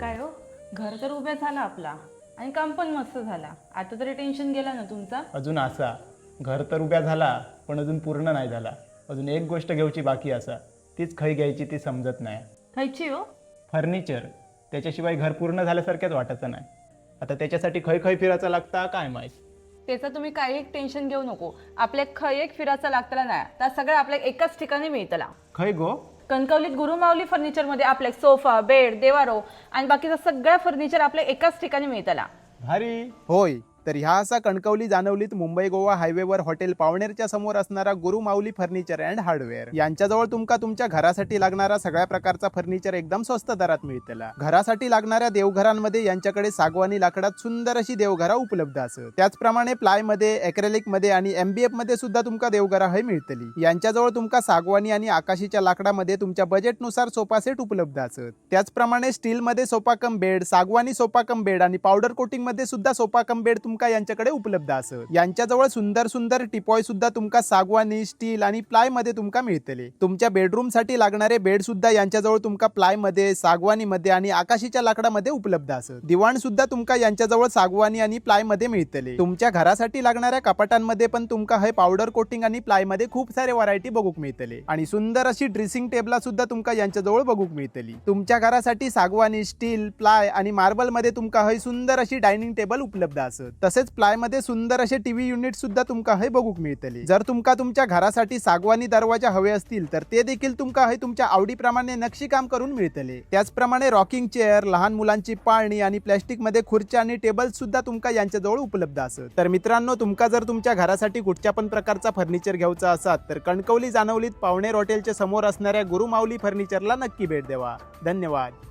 काय हो, घर तर उभ्या झाला आपला आणि काम पण मस्त झाला. आता तरी टेन्शन गेला ना तुमचा. अजून असा घर तर उभ्या झाला पण अजून पूर्ण नाही झाला. अजून एक गोष्ट घेऊची बाकी असा, तीच खय घ्यायची ती समजत नाही. खायची हो. फर्निचर. त्याच्याशिवाय घर पूर्ण झाल्यासारख्याच वाटायचं नाही. आता त्याच्यासाठी खय खय फिरायचं लागता काय माहीत. त्याचं तुम्ही काही एक टेन्शन घेऊ नको. आपल्या खय एक फिरायचा लागतला नाही, त्या सगळं आपल्या एकाच ठिकाणी मिळतला. खय गो. कणकवलीत गुरुमाऊली फर्निचरमध्ये आपले सोफा, बेड, देवारो आणि बाकीचं सगळं फर्निचर आपल्या एकाच ठिकाणी मिळतला. भारी. होय, तर ह्या असा कणकवली जाणवलीत मुंबई गोवा हायवेवर हॉटेल पावणेरच्या समोर असणारा गुरुमाऊली फर्निचर अँड हार्डवेअर यांच्याजवळ तुमका तुमच्या घरासाठी लागणारा सगळ्या प्रकारचा फर्निचर एकदम स्वस्त दरात मिळतेला. घरासाठी लागणाऱ्या देवघरांमध्ये यांच्याकडे सागवानी लाकडात सुंदर अशी देवघरा उपलब्ध असत. त्याचप्रमाणे प्लाय मध्ये, एक्रेलिक मध्ये आणि MDF मध्ये सुद्धा तुमका देवघरा हे मिळतली. यांच्याजवळ तुमका सागवानी आणि आकाशीच्या लाकडामध्ये तुमच्या बजेटनुसार सोफा सेट उपलब्ध असत. त्याचप्रमाणे स्टील मध्ये सोफा कम बेड, सागवानी सोफा कम बेड आणि पावडर कोटिंग मध्ये सुद्धा सोफा कम बेड तुमका यांच्याकडे उपलब्ध असत. यांच्याजवळ सुंदर सुंदर टिपॉय सुद्धा तुमका सागवानी, स्टील आणि प्लाय मध्ये तुमका मिळतले. तुमच्या बेडरूम साठी लागणारे बेड सुद्धा यांच्याजवळ तुमका प्लाय मध्ये, सागवानी मध्ये आणि आकाशीच्या लाकडामध्ये उपलब्ध असत. दिवाण सुद्धा तुमका यांच्याजवळ सागवानी आणि प्लाय मध्ये मिळतले. तुमच्या घरासाठी लागणाऱ्या कपाटांमध्ये पण तुमका हे पावडर कोटिंग आणि प्लाय मध्ये खूप सारे व्हरायटी बघूक मिळतले. आणि सुंदर अशी ड्रेसिंग टेबला सुद्धा तुमका यांच्याजवळ बघूक मिळतली. तुमच्या घरासाठी सागवानी, स्टील, प्लाय आणि मार्बल मध्ये तुमका हे सुंदर अशी डायनिंग टेबल उपलब्ध असत. तसेच प्लाय मध्ये सुंदर असे टीव्ही युनिट सुद्धा तुमका हे बघूक मिळतले. जर तुमका तुमच्या घरासाठी सागवानी दरवाजा हवे असतील तर ते देखील तुमका हे तुमच्या आवडीप्रमाणे नक्षीकाम करून मिळतले. त्याचप्रमाणे रॉकिंग चेअर, लहान मुलांची पाळणी आणि प्लॅस्टिक मध्ये खुर्च्या आणि टेबल सुद्धा तुमका यांच्याजवळ उपलब्ध असत. तर मित्रांनो, तुमका जर तुमच्या घरासाठी कुठच्या पण प्रकारचा फर्निचर घ्यायचा असाल तर कणकवली जाणवलीत पावणेर हॉटेलच्या समोर असणाऱ्या गुरुमाऊली फर्निचरला नक्की भेट द्यावा. धन्यवाद.